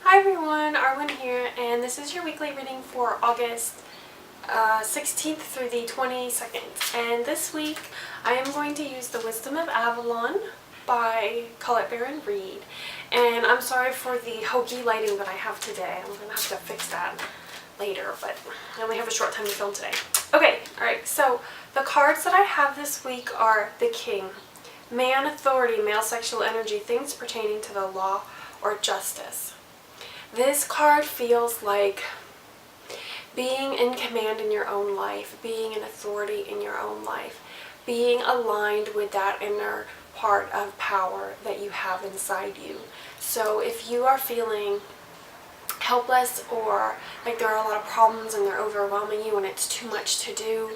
Hi everyone, Arwen here, and this is your weekly reading for August 16th through the 22nd. And this week I am going to use The Wisdom of Avalon by Colette Baron Reid. And I'm sorry for the hokey lighting that I have today. I'm going to have to fix that later, but I only have a short time to film today. Okay, alright, so the cards that I have this week are the King, Man, Authority, Male Sexual Energy, Things Pertaining to the Law or Justice. This card feels like being in command in your own life, being an authority in your own life, being aligned with that inner part of power that you have inside you. So if you are feeling helpless or like there are a lot of problems and they're overwhelming you and it's too much to do,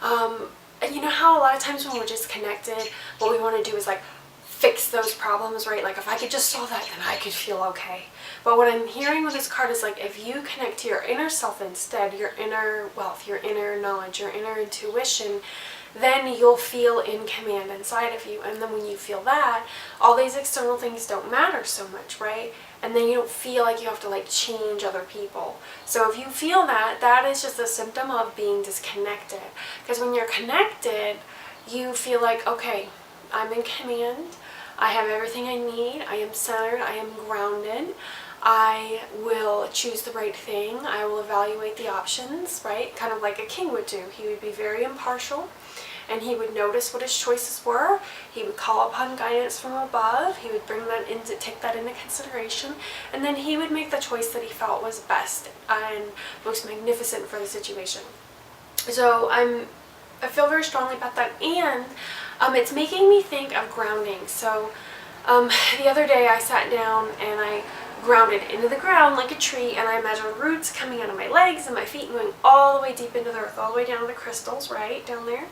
and you know how a lot of times when we're disconnected, what we want to do is like fix those problems, right? Like if I could just solve that, then I could feel okay. But what I'm hearing with this card is like if you connect to your inner self instead, your inner wealth, your inner knowledge, your inner intuition, then you'll feel in command inside of you. And then when you feel that, all these external things don't matter so much, right? And then you don't feel like you have to like change other people. So if you feel that, that is just a symptom of being disconnected. Because when you're connected, you feel like, okay, I'm in command, I have everything I need, I am centered, I am grounded, I will choose the right thing, I will evaluate the options, right? Kind of like a king would do. He would be very impartial and he would notice what his choices were. He would call upon guidance from above, he would bring that into, take that into consideration, and then he would make the choice that he felt was best and most magnificent for the situation. So I feel very strongly about that, and it's making me think of grounding. So the other day I sat down and I grounded into the ground like a tree, and I imagined roots coming out of my legs and my feet and going all the way deep into the earth, all the way down to the crystals, right down there,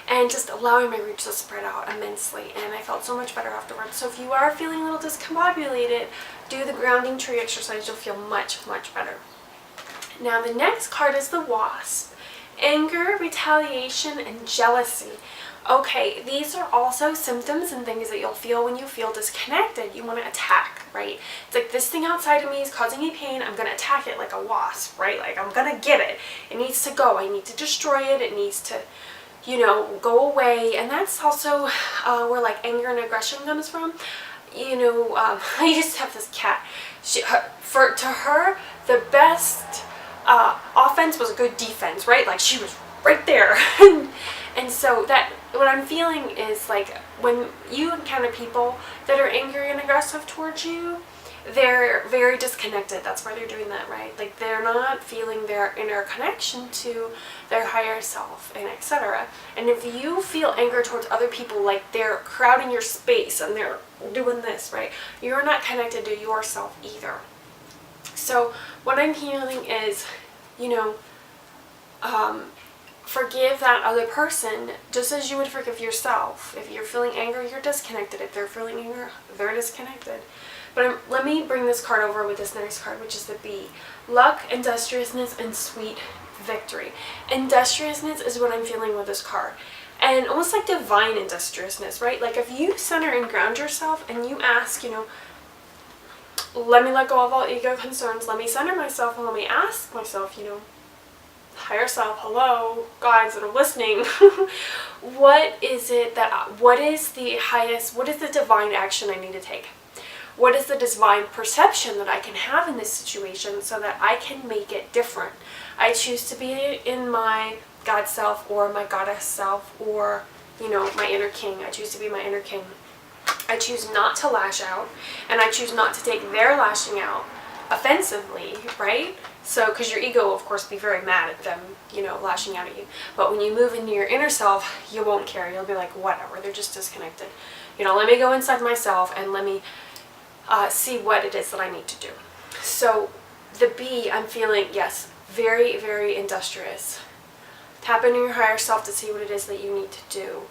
and just allowing my roots to spread out immensely, and I felt so much better afterwards. So if you are feeling a little discombobulated, do the grounding tree exercise, you'll feel much, much better. Now the next card is the Wasp. Anger, retaliation, and jealousy. Okay, these are also symptoms and things that you'll feel when you feel disconnected. You want to attack, right? It's like this thing outside of me is causing me pain. I'm going to attack it like a wasp, right? Like I'm going to get it. It needs to go. I need to destroy it. It needs to, you know, go away. And that's also where like anger and aggression comes from. You know, I used to have this cat. To her, the best offense was a good defense, right? Like she was right there. And so that what I'm feeling is like when you encounter people that are angry and aggressive towards you, they're very disconnected. That's why they're doing that, right? Like they're not feeling their inner connection to their higher self and etc. And if you feel anger towards other people, like they're crowding your space and they're doing this, right? You're not connected to yourself either. So what I'm hearing is, you know, forgive that other person just as you would forgive yourself. If you're feeling anger, you're disconnected. If they're feeling anger, they're disconnected. But let me bring this card over with this next card, which is the Bee. Luck, industriousness, and sweet victory. Industriousness is what I'm feeling with this card. And almost like divine industriousness, right? Like if you center and ground yourself and you ask, you know, let me let go of all ego concerns, let me center myself, and let me ask myself, you know, higher self, hello, guides that are listening, what is it that, what is the highest, what is the divine action I need to take? What is the divine perception that I can have in this situation so that I can make it different? I choose to be in my God self or my goddess self or, you know, my inner king. I choose to be my inner king. I choose not to lash out, and I choose not to take their lashing out offensively, right? So, because your ego will, of course, be very mad at them, you know, lashing out at you. But when you move into your inner self, you won't care. You'll be like, whatever, they're just disconnected. You know, let me go inside myself and let me see what it is that I need to do. So, the Bee, I'm feeling, yes, very, very industrious. Tap into your higher self to see what it is that you need to do.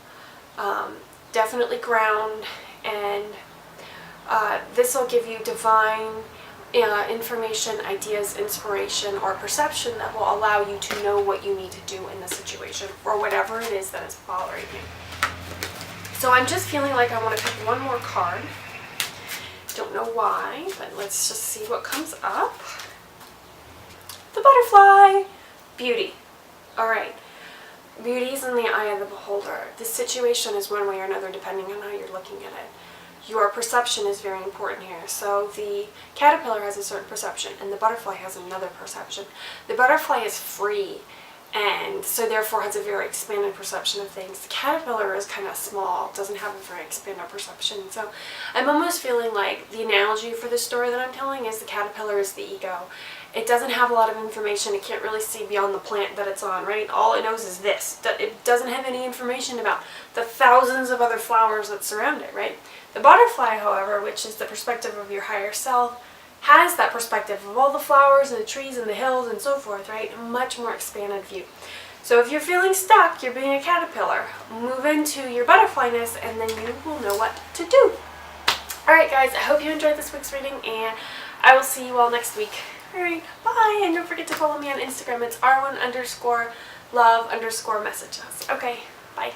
Definitely ground, and this will give you divine information, ideas, inspiration, or perception that will allow you to know what you need to do in the situation or whatever it is that is bothering you. So I'm just feeling like I want to pick one more card Don't know why, but let's just see what comes up. The butterfly. Beauty. Alright. Beauty is in the eye of the beholder. This situation is one way or another depending on how you're looking at it. Your perception is very important here. So the caterpillar has a certain perception and the butterfly has another perception. The butterfly is free and so therefore has a very expanded perception of things. The caterpillar is kind of small, doesn't have a very expanded perception. So I'm almost feeling like the analogy for the story that I'm telling is the caterpillar is the ego. It doesn't have a lot of information. It can't really see beyond the plant that it's on, right? All it knows is this. It doesn't have any information about the thousands of other flowers that surround it, right? The butterfly, however, which is the perspective of your higher self, has that perspective of all the flowers and the trees and the hills and so forth, right? A much more expanded view. So if you're feeling stuck, you're being a caterpillar, move into your butterflyness and then you will know what to do. Alright guys, I hope you enjoyed this week's reading and I will see you all next week. Alright, bye, and don't forget to follow me on Instagram. It's Arwen_love_messages. Okay, bye.